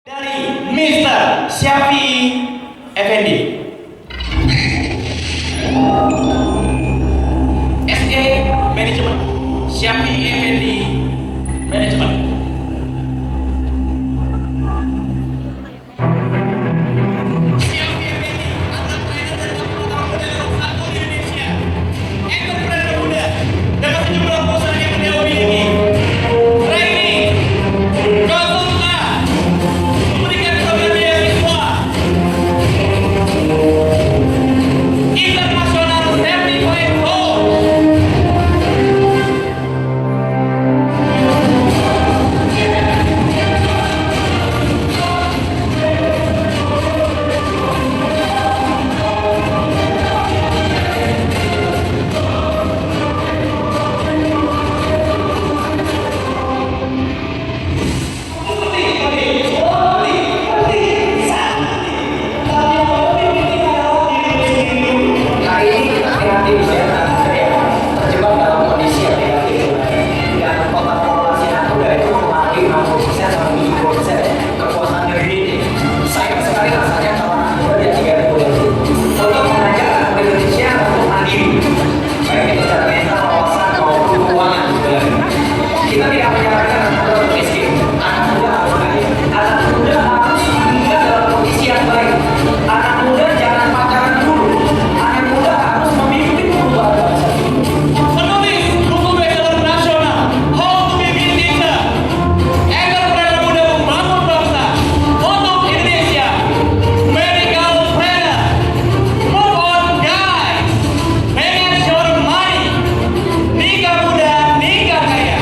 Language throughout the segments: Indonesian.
Dari Mr. Syafi'i Effendi, SE Manajemen, Syafi'i Effendi Manajemen. Syafi'i Effendi adalah trainer dari 10 tahun bergelut satu di Indonesia, entrepreneur muda dengan sejumlah perusahaan yang beliau miliki. Training, konsultan, memberikan program beasiswa, internasional certified coach. Terjebak dalam kondisi yang negatif dan total populasi Anda itu mengalami 60% sampai 70% kepuasan diri. Sayang sekali rasanya kalau Anda di 3.000 lebih untuk mengajak anak Indonesia untuk mandiri, baik itu secara mental, wawasan maupun keuangan. Kita tidak menyarankan anak muda untuk miskin. Anak muda harus kaya. Anak muda harus tinggal dalam kondisi yang baik. Anak muda jangan pacaran dulu. Anak muda harus memimpin perubahan bangsa. Penulis buku bestseller nasional How to Be Indonesia, entrepreneur muda membangun bangsa untuk Indonesia, medical planner, move on guys, manage your money, nikah muda, nikah kaya.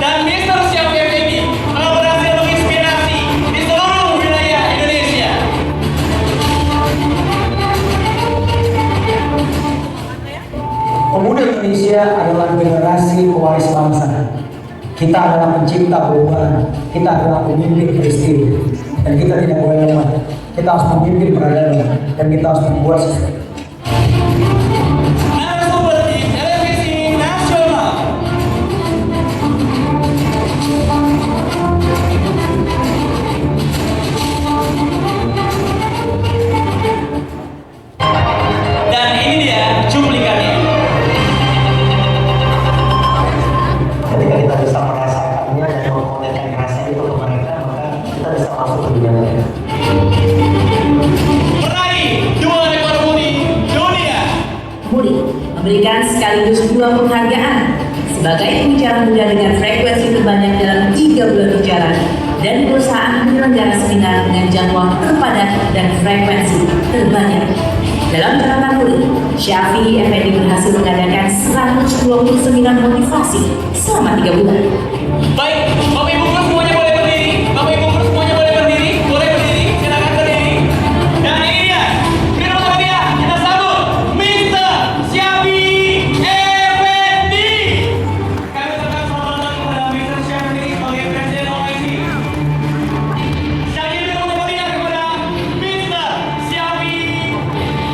Dan Mr. Syafi'i Effendi telah berhasil menginspirasi di seluruh wilayah Indonesia. Pemuda Indonesia adalah generasi pewaris bangsa. Kita adalah pencipta perubahan. Kita adalah pemimpin peristiwa. Dan kita tidak boleh lemah. Kita harus memimpin peradaban. Dan kita harus membuat sesuatu. Narasumber di televisi nasional. Dan ini dia cuplikannya. Ketika kita bisa merasakannya dan memulihkan rasa itu ke mereka, maka kita bisa masuk ke dunia. Meraih 2 rekor muri dunia. Muri memberikan sekaligus 2 penghargaan sebagai pembicara muda dengan frekuensi terbanyak dalam 3 bulan berjalan dan perusahaan penyelenggara seminar dengan jadwal terpadat dan frekuensi terbanyak. Dalam catatan Muri, Syafi'i Effendi berhasil mengadakan 120 seminar motivasi selama 3 bulan. Baik, Bapak Ibu guru semuanya boleh berdiri. Bapak Ibu guru semuanya boleh berdiri. Boleh berdiri, silakan berdiri. Dan ini dia, beri tepuk tangan kita sambut Mr. Syafi'i Effendi. Kami ucapkan selamat datang kepada Mr. Syafi'i sebagai Presiden OIC. Sekali lagi beri tepuk tangan kepada Mr. Syafi'i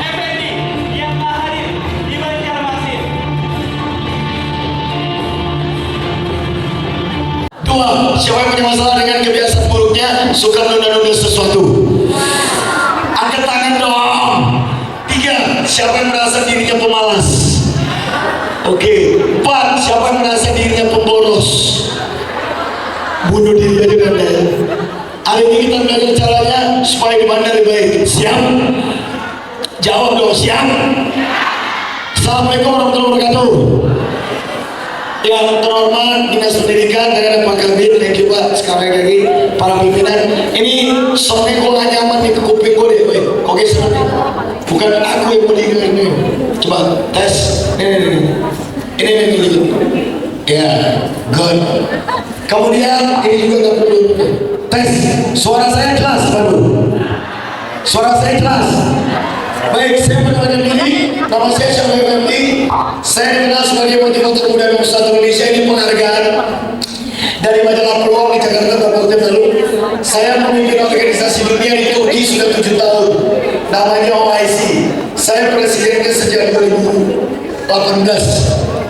Effendi yang telah hadir di Banjarmasin. Dua, siapa yang punya masalah dengan kebiasaan buruknya, suka menunda-nunda sesuatu? Angkat tangan dong. 3, siapa yang merasa dirinya pemalas? Oke. 4, siapa yang merasa dirinya pemboros? Bunuh diri aja kan ya. Hari ini kita belajar caranya supaya dimana lebih baik. Siap? Jawab dong, siap? Assalamualaikum warahmatullahi wabarakatuh. Yang terhormat Dinas Pendidikan dan Pak Kabir, thank you Pak, sekali lagi para pimpinan. Ini soalnya gue gak nyaman nih ke kuping gue deh, weh. Kok geser nih? Bukan aku yang mau dengerin nih. Coba tes, ini. Ya, good. Kemudian ini juga gak perlu tes. Suara saya jelas, baru. Suara saya jelas. Baik, saya perkenalkan diri. Nama saya Syafi'i Effendi. Saya dikenal sebagai motivator muda nomor 1 Indonesia. Ini penghargaan dari majalah Peluang di Jakarta beberapa waktu lalu. Saya memimpin organisasi dunia di Turki sudah 7 tahun. Namanya OIC. Saya presiden sejak 2018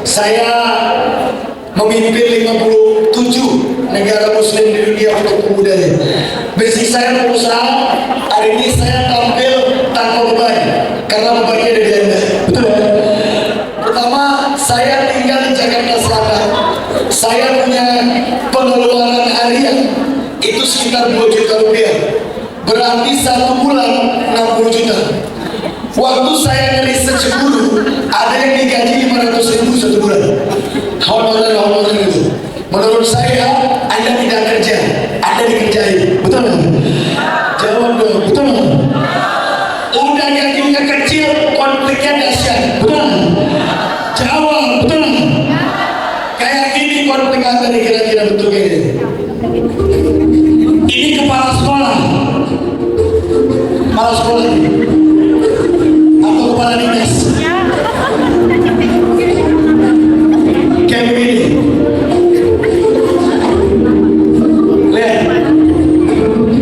saya memimpin 57 negara muslim di dunia untuk pemudanya. Basic saya pengusaha, hari ini saya tampil tanpa beban karena bebannya dari Anda. Betul ya? Pertama, saya tinggal di Jakarta Selatan. Saya punya pengeluaran harian itu sekitar 2 juta rupiah. Berarti 1 bulan 60 juta. Waktu saya nyari secemburu, ada yang digaji 500.000 1 bulan. Honorer itu. Menurut saya, Anda tidak kerja, Anda dikerjain. Betul nggak? Jawab dong, betul nggak? Udah gajinya kecil, konfliknya dahsyat. Betul nggak? Jawab, betul nggak? Kayak gini konflik Anda nih kira-kira betul kayak gini. Ini kepala sekolah atau kepala dinas kayak begini. Lihat,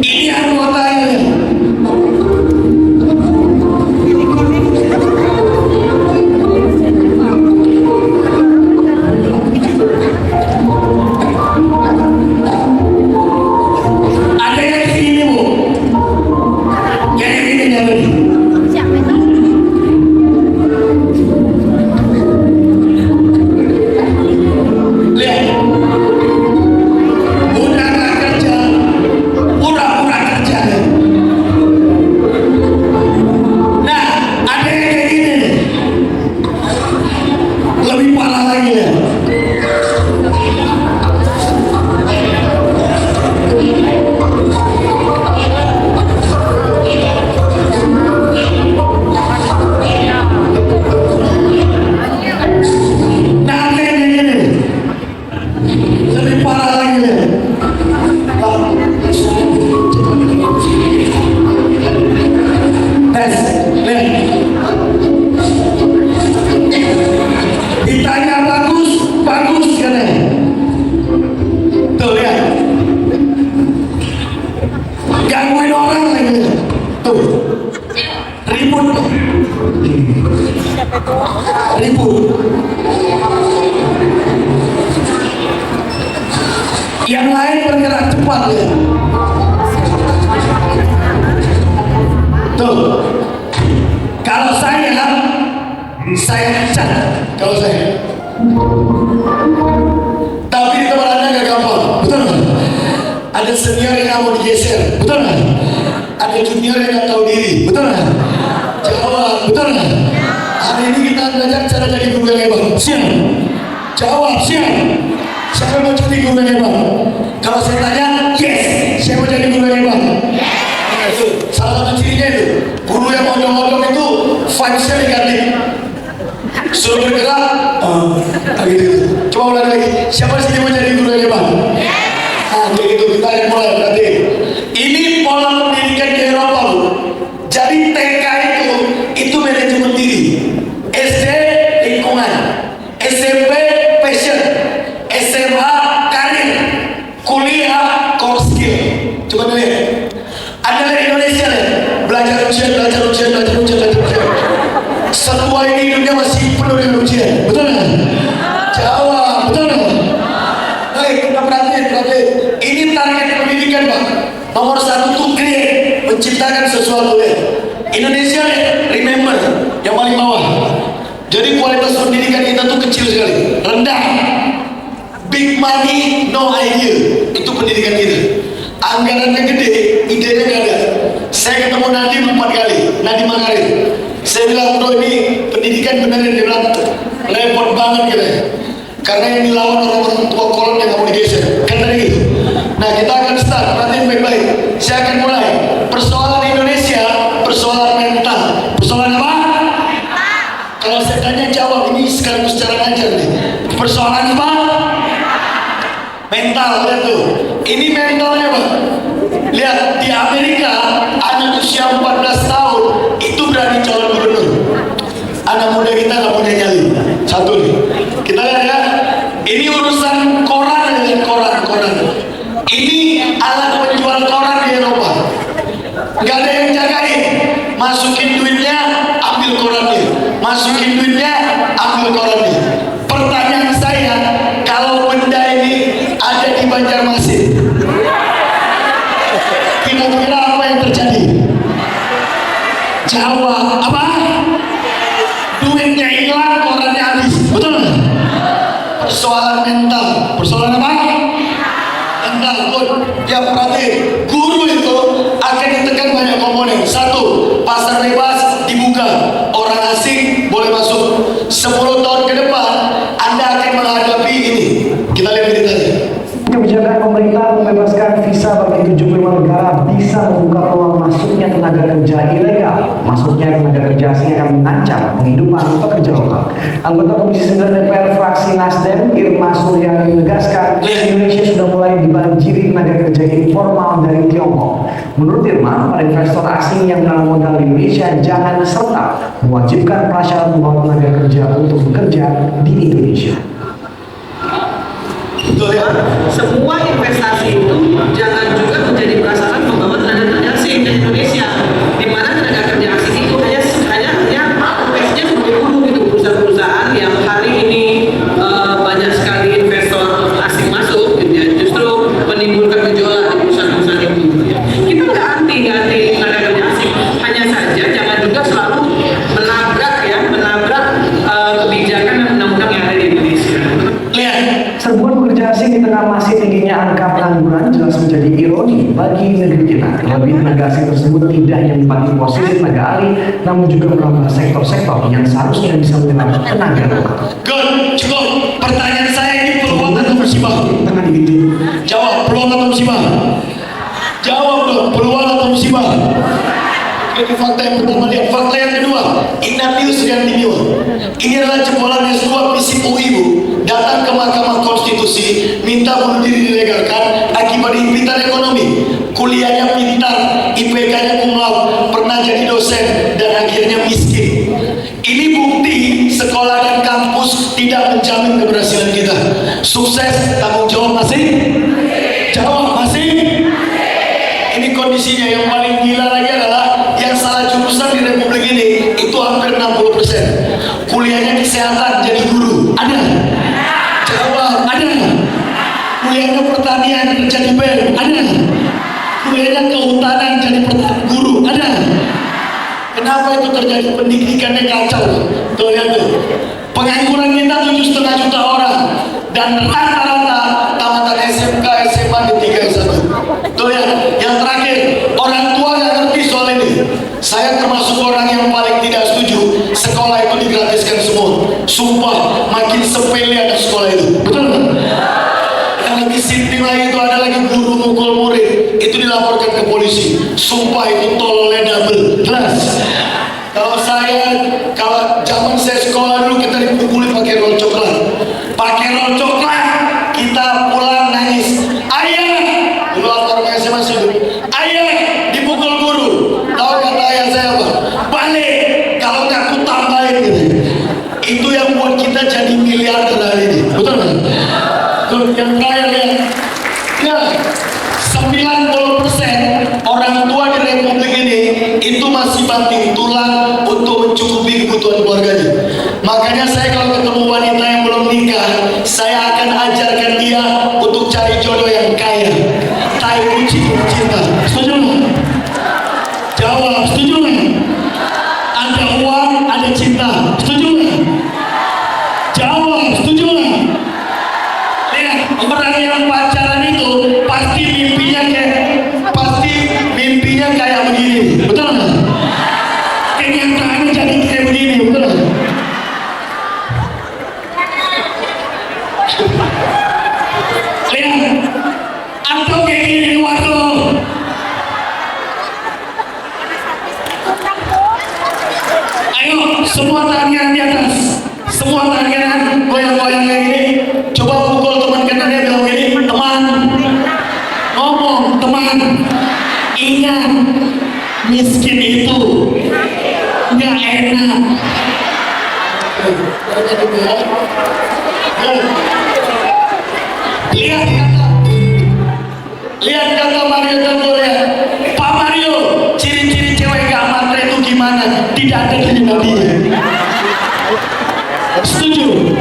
ini anggotanya. Ada yang segini bu, yang ini nyampe. Lihat, udah nggak kerja, pura-pura kerja. Nah, ada yang kayak gini nih, lebih parah lagi ya. Nah, ada yang kayak gini, lebih parah lagi ya. Tes, lihat. Ditanya bagus katanya. Tuh lihat. Gangguin orang lagi. Tuh. Ribut. Yang lain bergerak cepat ya. Tuh. Kalau saya pecat. Kalau saya. Tapi di tempat Anda nggak gampang. Betul nggak? Ada senior yang nggak mau digeser. Betul nggak? Ada junior yang nggak tahu diri. Betul nggak? Jawab. Betul nggak? Hari ini kita belajar cara jadi guru yang hebat. Siap? Jawab. Siap? Siapa mau jadi guru yang hebat? Kalau saya tanya, yes. Siapa mau jadi guru yang hebat? Itu salah satu cirinya itu. Guru yang modong-modong itu vibes-nya negatif. Suruh bergerak, gitu. Coba ulang lagi. Siapa sih mau jadi guru yang hebat? Kayak gitu kita yang mulai berarti. Ini pola pendidikan di Eropa bu. Jadi TK itu manajemen diri, SD lingkungan, SMP passion, SMA karir, kuliah core skill. Coba lihat. Ada dari Indonesia nih, belajar ujian. Semua ini hidupnya masih penuh dengan ujian. Betul nggak? Jawab. Betul nggak? Baik, kita perhatiin. Ini target pendidikan pak. Nomor 1 tuh create, menciptakan sesuatu ya. Indonesia remember yang paling bawah. Jadi kualitas pendidikan kita tuh kecil sekali, rendah. Big money, no idea. Itu pendidikan kita. Anggarannya gede, idenya nggak ada. Saya ketemu Nadiem 4 kali, Nadiem Makarim. Saya bilang, bro ini pendidikan beneran. Dia bilang, repot banget gitu ya. Karena yang dilawan orang-orang tua kolon yang nggak mau digeser. Kan tadi gitu. Nah kita akan start, perhatiin baik-baik. Saya akan mulai. Persoalan Indonesia, persoalan mental. Persoalan apa? Kalau saya tanya jawab, ini sekaligus cara ngajar nih. Persoalan apa? Mental, lihat tuh. Ini mentalnya Pak. Lihat, di Amerika, anak usia 14 tahun, itu berani calon gubernur. Anak muda kita nggak punya nyali. Satu nih. Kita lihat ya. Ini urusan koran dengan koran. Ini alat penjual koran di Eropa. Nggak ada yang jagain. Masukin duitnya, ambil korannya. Jawa apa? Duitnya hilang, korannya habis. Betul? Persoalan mental. Persoalan apa? Mental. Good. Ya berarti guru itu akan ditekan banyak komponen. Satu, pasar bebas dibuka, orang asing boleh masuk. 10 tahun ke depan Anda akan menghadapi ini. Kita lihat beritanya. Kebijakan pemerintah membebaskan visa bagi 75 negara bisa membuka peluang masuknya tenaga kerja ilegal. Masuknya tenaga kerja asing akan mengancam penghidupan pekerja lokal. Anggota Komisi 9 DPR fraksi Nasdem, Irma Suryani menegaskan Indonesia sudah mulai dibanjiri tenaga kerja informal dari Tiongkok. Menurut Irma, para investor asing yang menanam modal di Indonesia jangan serta mewajibkan prasyarat membawa tenaga kerja untuk bekerja di Indonesia. Betul ya? Semua investasi itu jangan juga menjadi prasyarat membawa tenaga kerja asing ke Indonesia, di mana tenaga kerja asing itu hanya tugasnya sebagai buruh gitu, perusahaan-perusahaan yang hari ini banyak sekali investor asing masuk gitu ya, justru menimbulkan gejolak di perusahaan-perusahaan itu gitu ya. Kita nggak anti tenaga kerja asing, hanya saja jangan juga selalu menabrak kebijakan dan undang-undang yang ada di Indonesia. Lihat. Serbuan pekerja asing di tengah masih tingginya angka pengangguran jelas menjadi ironi bagi negeri kita. Terlebih tenaga asing tersebut tidak hanya menempati posisi tenaga ahli, namun juga menambah sektor-sektor yang seharusnya bisa menyerap tenaga lokal. Good, cukup. Pertanyaan saya ini peluang atau musibah? Tengah dibidik. Jawab, peluang atau musibah? Jawab dong, peluang atau musibah? Ini fakta yang pertama. Lihat fakta yang kedua. Ignatius Riantinius. Ini adalah jebolan S2 FISIP UI, Bu. Datang ke Mahkamah Konstitusi, minta bunuh diri dilegalkan akibat himpitan ekonomi. Kuliahnya pintar, IPK-nya cum laude, pernah jadi dosen, dan akhirnya miskin. Ini bukti sekolah dan kampus tidak menjamin keberhasilan kita. Sukses, tanggung jawab masih? Jawab masih? Ini kondisinya. Yang paling gila lagi adalah yang salah jurusan di Republik ini itu hampir 60%. Kuliahnya kesehatan jadi guru. Ada? Jawab. Ada? Kuliahnya pertanian jadi BEM. Ada? Kuliahnya kehutanan jadi guru. Ada? Kenapa itu terjadi? Pendidikannya kacau. Tuh lihat tuh. Pengangguran kita 7,5 juta orang dan rata-rata tamatan SMK, SMA di 3 S1. Tuh ya, yang terakhir, orang tua nggak ngerti soal ini. Saya termasuk orang yang paling tidak setuju sekolah itu digratiskan semua. Sumpah, makin sepele ada sekolah itu. Betul nggak? Yang lebih sinting lagi itu ada lagi guru mukul murid, itu dilaporkan ke polisi. Sumpah itu tololnya double. Jelas. Kalau zaman saya sekolah dulu kita dipukuli pakai roll coklat. Pakai roll coklat, kita pulang nangis. Ayah, dulu orang SMA hidup. Ayah, dipukul guru. Tahu kata ayah saya apa? Balik, kalau nggak aku tambahin gitu. Itu yang buat kita jadi miliarder hari ini. Betul nggak? Tuh, yang kaya lihat. Ya, 90% orang tua di Republik ini itu masih banting tulang untuk mencukupi kebutuhan keluarganya. Makanya saya kalau ketemu wanita yang belum nikah, saya akan ajarkan dia untuk cari jodoh yang kaya. Tai kucing cinta. Setuju nggak? Jawab, setuju nggak? Ada uang, ada cinta. Setuju nggak? Jawab, setuju nggak? Lihat, orang yang pacaran itu pasti mimpinya kayak begini. Betul nggak? Kenyataannya jadi kayak begini. Betul nggak? Lihat, atau kayak gini, waduh. Ayo, semua tangan di atas. Semua tangan kanan, goyang-goyang kayak gini. Coba pukul teman kanannya, bilang gini, teman. Ngomong, teman. Ingat, miskin itu nggak enak. Lihat kata Mario Tantoya. Pak Mario, ciri-ciri cewek gak matre itu gimana? Tidak ada di Nabi. Setuju?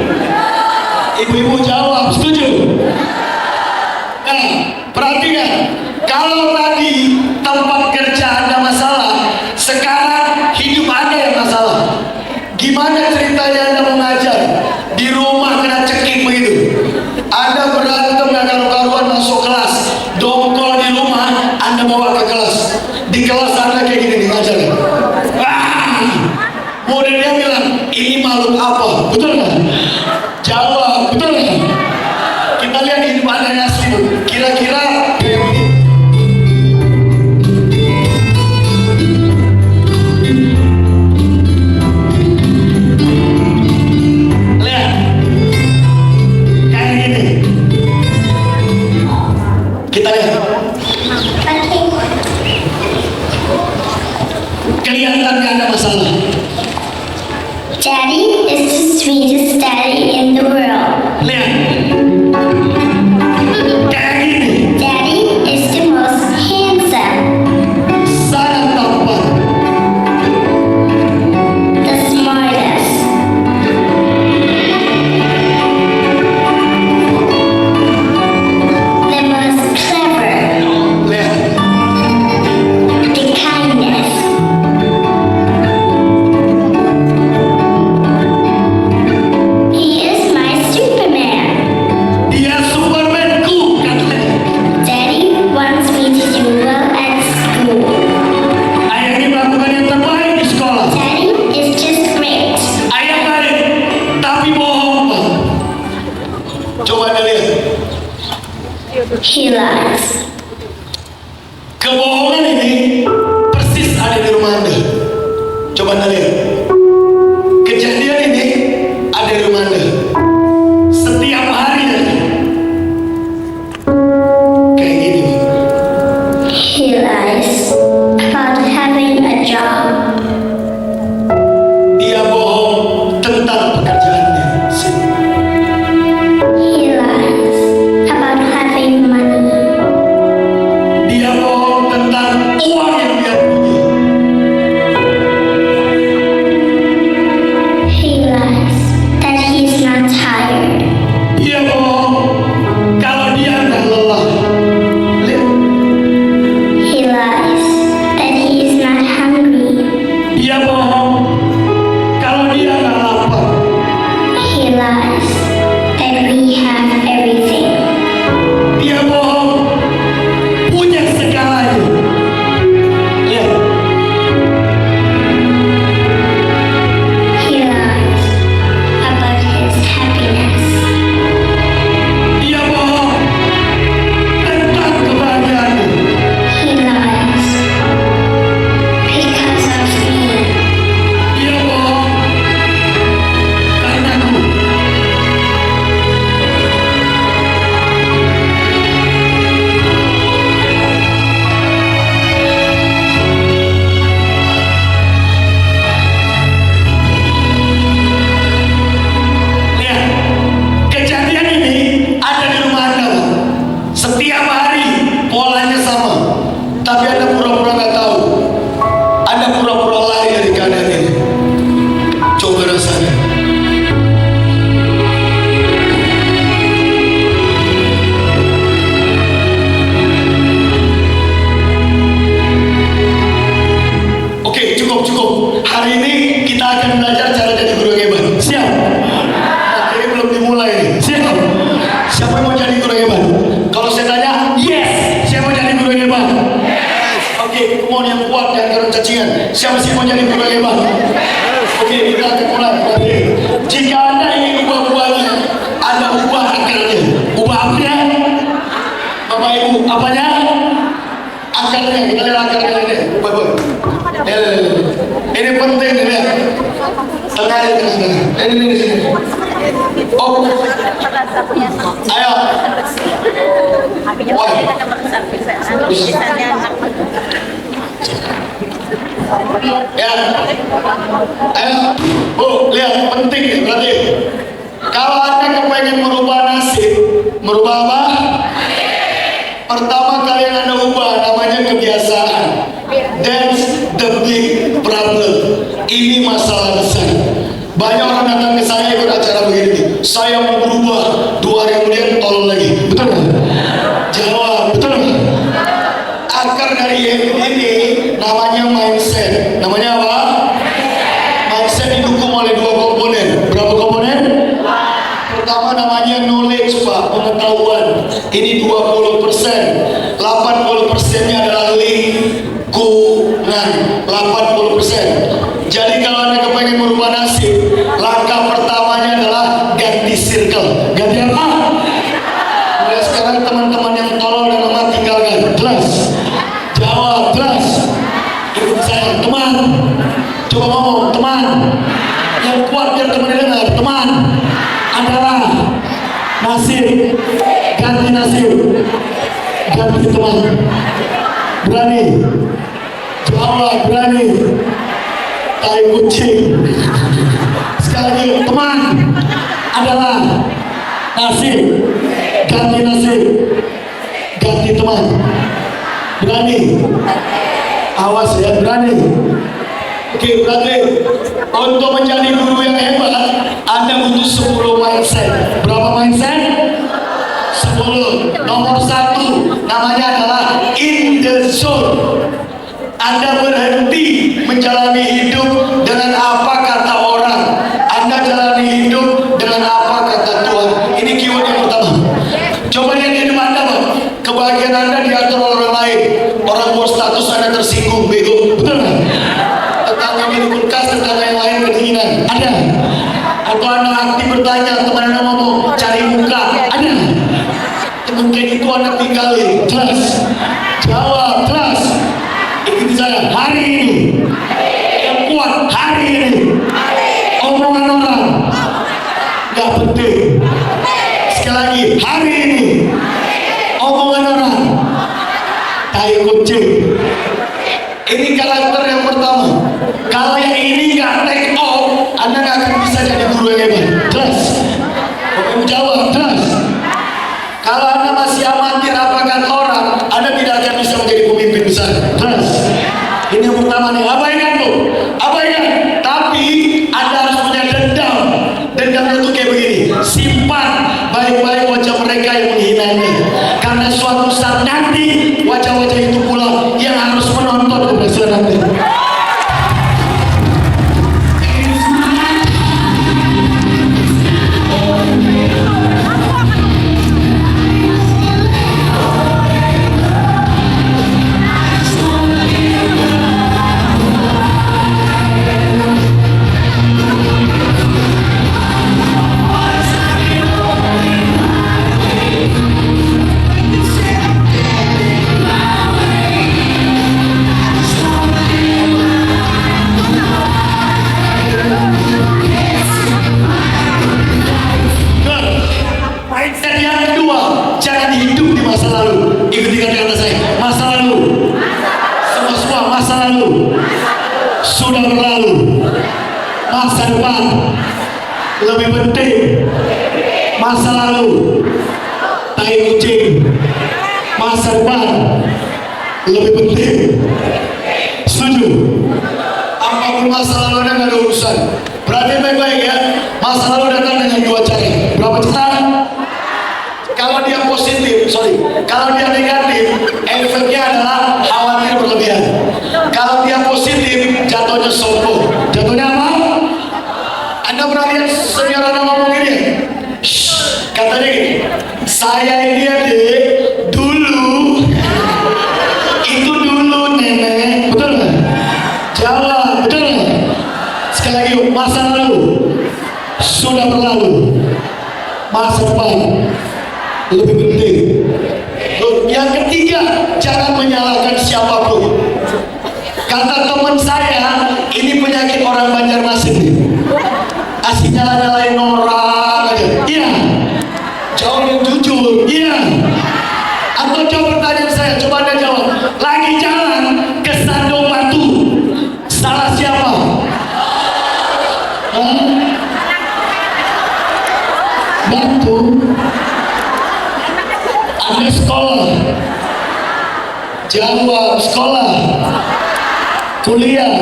Ibu-ibu jawab, setuju? Nah, perhatikan. Kalau tadi tempat kerja ada masalah, sekarang hidup Gimana ceritanya Anda mengajar? Di rumah kena cekik begitu. Anda berantem gak karu-karuan masuk kelas. Dongkol di rumah, Anda bawa ke kelas. Di kelas Anda kayak gini nih ngajar. Muridnya bilang, ini makhluk apa? Betul nggak? Jawab, betul nggak? Kita lihat di hidup Anda yang asli itu. Kira-kira lihat kayak gini. Kita lihat. Kelihatan nggak ada masalah? Daddy is the sweetest daddy in the world. Lihat. Kayak gini. Daddy is the most handsome, Sangat tampan. the smartest, the most clever, Lihat. the kindest. He is my Superman. Dia Supermanku katanya. Daddy wants me to do well at school. Ayah ini melakukan yang terbaik di sekolah. Daddy is just great. Ayah baik, tapi bohong. Pak. Coba Anda lihat. He lies. Kebohongan ini persis ada di rumah Anda. Coba Anda lihat. Kejadian ini ada di rumah Anda. Setiap hari ada. Kayak gini. Pak. He lies about having a job. Dia bohong tentang pekerjaannya. Sini. He lies about having money. Dia bohong tentang uang yang dia punya. He lies that he's not tired. Dia bohong kalau dia nggak lelah. Lihat. He lies that he's not hungry. Dia bohong kalau dia nggak lapar. He lies that we have everything. Dia bohong punya segalanya. Lihat. He lies about his happiness. Dia bohong tentang kebahagiaannya. He lies because of me. Dia bohong karena aku. Lihat, kejadian ini ada di rumah Anda, Pak. Setiap hari polanya sama, tapi Anda pura-pura nggak tahu. Anda pura-pura lari dari keadaan ini. Coba rasakan. Oke, cukup. Hari ini kita akan belajar cara jadi guru yang hebat. Siap? Ini belum dimulai nih. Siap? Siapa yang mau jadi guru yang hebat? Kalau saya tanya, yes. Siapa mau jadi guru yang hebat? Oke, kemudian yang kuat yang turun cacingan. Siapa sih mau jadi guru yang hebat? Oke, kita akan mulai. Oke. Jika Anda ingin ubah buahnya, Anda ubah akarnya. Ubah apanya? Bapak Ibu, apanya? Akarnya. Kita lihat akarnya ini. Ubah. Ini penting nih, lihat. Tengah di tengah. Ini di sini. Oh. Ayo. Wah. Ya. Ayo. Oh, lihat penting nih berarti. Kalau Anda kepengen merubah nasib, merubah apa? Pertama kali yang Anda ubah namanya kebiasaan. That's the big problem. Ini masalah besar. Banyak orang datang ke saya ikut acara begini. Saya mau berubah, 2 hari kemudian tolong lagi. Betul nggak? Jawab, betul nggak? Akar dari ini namanya mindset. Namanya apa? Mindset didukung oleh 2 pengetahuan. Ini 20%. 80%-nya adalah lingkungan. 80%. Jadi kalau Anda kepengen merubah nasib, langkah pertamanya adalah ganti circle. Ganti apa? Mulai sekarang teman-teman yang tolol dan lemah tinggalkan. Jelas? Jawab, jelas. Ikut saya, teman. Coba ngomong, teman. Yang kuat biar teman dengar, teman adalah nasib. Ganti nasib. Ganti teman. Berani. Jawab, berani. Tai kucing. Sekali lagi, teman adalah nasib. Ganti nasib. Ganti teman. Berani. Awas ya, berani. Oke, berarti untuk menjadi guru yang hebat, Anda butuh 10 mindset. Berapa mindset? 10. Nomor 1 namanya adalah in the zone. Anda berhenti menjalani hidup dengan apa kata orang. Anda jalani hidup dengan apa kata Tuhan. Ini keyword yang pertama. Coba lihat di hidup Anda, Pak. Kebahagiaan Anda diatur oleh orang lain. Orang buat status Anda tersinggung, bego. Betul nggak? Tetangga minum kulkas, tetangga yang lain kedinginan. Ada? Atau Anda aktif bertanya, teman Anda ngomong cari muka. Ada? Teman kayak itu Anda tinggalin. Jelas? Jawab, jelas. Ikuti saya. Hari ini yang kuat, hari ini omongan orang nggak penting. Sekali lagi, hari ini omongan orang tai kucing. Ini karakter yang pertama. Kalau yang ini nggak take off, Anda nggak akan bisa jadi guru yang hebat. Jelas? Bapak jawab, jelas? Kalau Anda masih amatir apa kata orang, Anda tidak akan bisa menjadi pemimpin besar. Jelas? Ini yang pertama nih. Abaikan tuh, abaikan. Tapi Anda harus punya dendam. Dendamnya tuh kayak begini. Simpan baik-baik wajah mereka yang menghina Anda. Karena suatu saat nanti wajah-wajah itu pula yang harus menonton keberhasilan Anda. Mindset yang kedua, jangan hidup di masa lalu. Ikuti kata-kata saya. Masa lalu, semua masa lalu sudah berlalu. Masa depan lebih penting. Masa lalu tai kucing. Masa depan lebih penting. Setuju? Apapun masa lalu Anda nggak ada urusan. Berarti baik-baik ya. Masa lalu datang dengan dua cara. Berapa cara? Kalau dia positif, kalau dia negatif, efeknya adalah khawatir berlebihan. Kalau dia positif, jatuhnya sombong. Jatuhnya apa? Anda pernah lihat senior Anda ngomong gini? Katanya gini, saya ini adik dulu, itu dulu nenek, betul nggak? Jawab, betul nggak? Sekali lagi, masa lalu sudah berlalu, masa depan lebih penting. Yang ketiga, jangan menyalahkan siapapun. Kata teman saya, ini penyakit orang Banjarmasin. Asik nyala-nyalain orang aja. Iya. Jawab yang jujur. Iya. Atau coba pertanyaan saya, coba Anda jawab. Lagi jalan ke Sandung Batu, salah siapa? Batu. Anda sekolah, jawab sekolah, kuliah,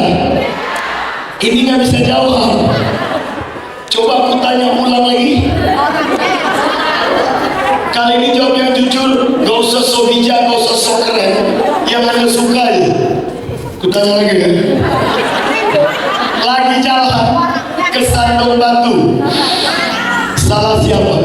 ini nggak bisa jawab. Coba aku tanya ulang lagi. Kali ini jawab yang jujur, gak usah so bijak, gak usah so keren, yang Anda suka aja. Aku tanya lagi ya. Lagi jalan ke Sandung Batu, salah siapa?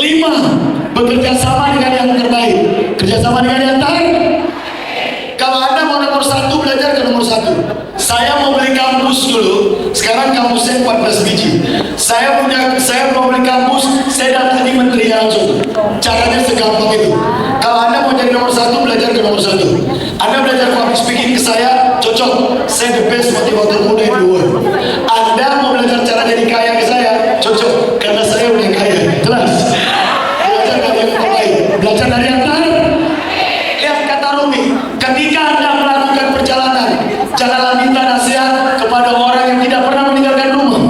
5, bekerja sama dengan yang terbaik. Kerjasama dengan yang terbaik. Kalau Anda mau nomor 1, belajar ke nomor 1. Saya mau beli kampus dulu. Sekarang kampusnya 14 biji. Saya mau beli kampus, saya datangi menterinya langsung. Caranya segampang itu. Kalau Anda mau jadi nomor 1, belajar ke nomor 1. Anda belajar public speaking ke saya, cocok. Saya the best motivator muda in the world. Anda mau belajar cara jadi kaya ke saya, cocok. Karena saya udah kaya. Jelas. Belajar dari yang terbaik. Belajar dari yang terbaik. Lihat kata Rumi, ketika Anda melakukan perjalanan, janganlah minta nasihat kepada orang yang tidak pernah meninggalkan rumah.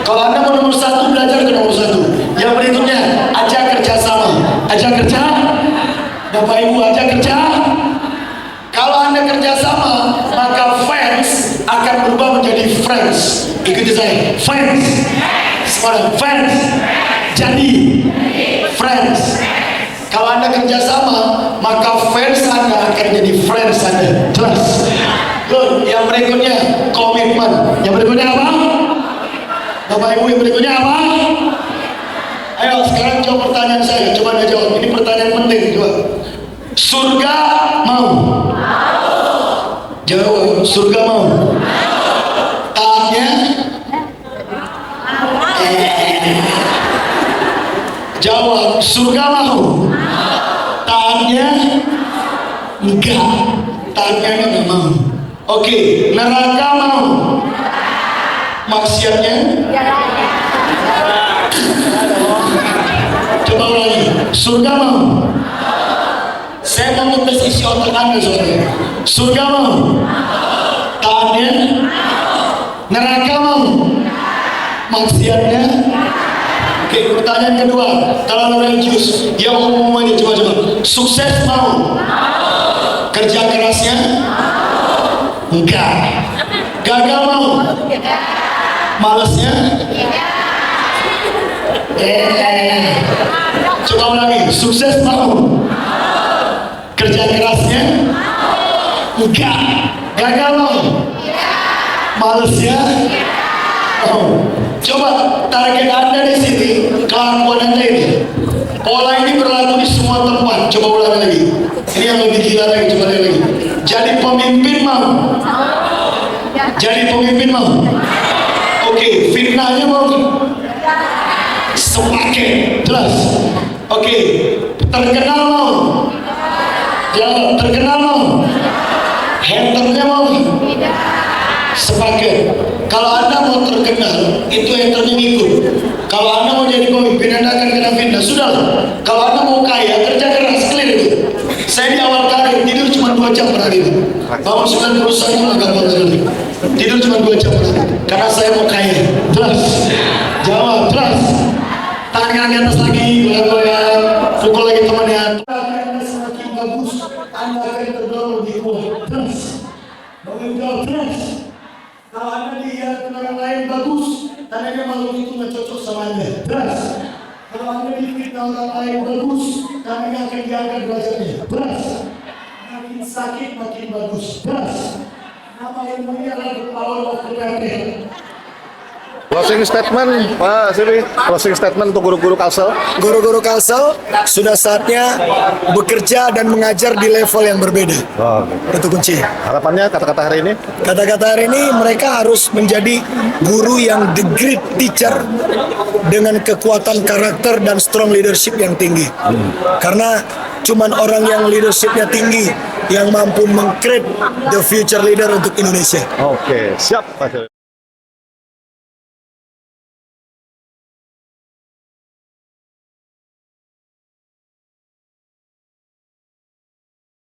Kalau Anda mau nomor 1, belajar ke nomor 1. Yang berikutnya, ajak kerjasama. Ajak kerja. Bapak Ibu, ajak kerja. Kalau Anda kerjasama, maka fans akan berubah menjadi friends. Ikuti saya, fans. Sekarang fans jadi friends. Kalau Anda kerjasama, maka fans Anda akan jadi friends Anda. Jelas. Good. Yang berikutnya komitmen. Yang berikutnya apa? Bapak Ibu, yang berikutnya apa? Ayo sekarang jawab pertanyaan saya. Coba Anda jawab. Ini pertanyaan penting. Coba. Surga mau? Jawab. Surga mau? Taatnya? Jawab. Surga mau? Taatnya? Enggak. Taatnya enggak mau. Oke. Neraka mau? Maksiatnya? Coba ulangi. Surga mau? Saya mau ngetes isi otak Anda soalnya. Surga mau? Taatnya? Neraka mau? Maksiatnya? Oke, pertanyaan kedua, terlalu religius. Yang umum aja, coba-coba. Sukses mau? Kerja kerasnya? Enggak. Gagal mau? Malesnya? Coba ulangi. Sukses mau? Kerja kerasnya? Enggak. Gagal mau? Malesnya? Oh. Coba target Anda di sini, kelakuan Anda ini. Pola ini berlaku di semua tempat. Coba ulangi lagi. Ini yang lebih gila lagi. Coba lihat lagi. Jadi pemimpin mau? Jadi pemimpin mau? Oke, fitnahnya mau? Sepaket. Jelas. Oke, terkenal mau? Jawab. Terkenal mau? Haternya mau? Sepaket. Kalau Anda mau terkenal, itu haternya ngikut. Kalau Anda mau jadi pemimpin, Anda akan kena fitnah. Sudah. Kalau Anda mau kaya, kerja keras, clear itu. Saya di awal karir tidur cuma 2 jam per hari. Bangun 9 perusahaan agak sekali. Tidur cuma 2 jam per hari. Karena saya mau kaya. Jelas. Jawab. Jelas. Tangan kaki atas lagi, goyang-goyang. Pukul lagi temannya. Anda semakin bagus, Anda akan terdorong lebih kuat. Jelas. Jawab. Jelas. Kalau Anda lihat orang lain bagus, tandanya makhluk itu nggak cocok sama Anda. Jelas. Kalau Anda difitnah orang lain bagus, tandanya akan diangkat derajatnya. Jelas. Makin sakit makin bagus. Jelas. Nama ilmunya adalah the power of preparation. Closing statement, Pak Siri. Closing statement untuk guru-guru Kalsel. Guru-guru Kalsel sudah saatnya bekerja dan mengajar di level yang berbeda. Oh, Itu kunci. harapannya kata-kata hari ini? Kata-kata hari ini mereka harus menjadi guru yang the great teacher dengan kekuatan karakter dan strong leadership yang tinggi. Karena cuman orang yang leadershipnya tinggi yang mampu meng-create the future leader untuk Indonesia. Oke, siap Pak Siri.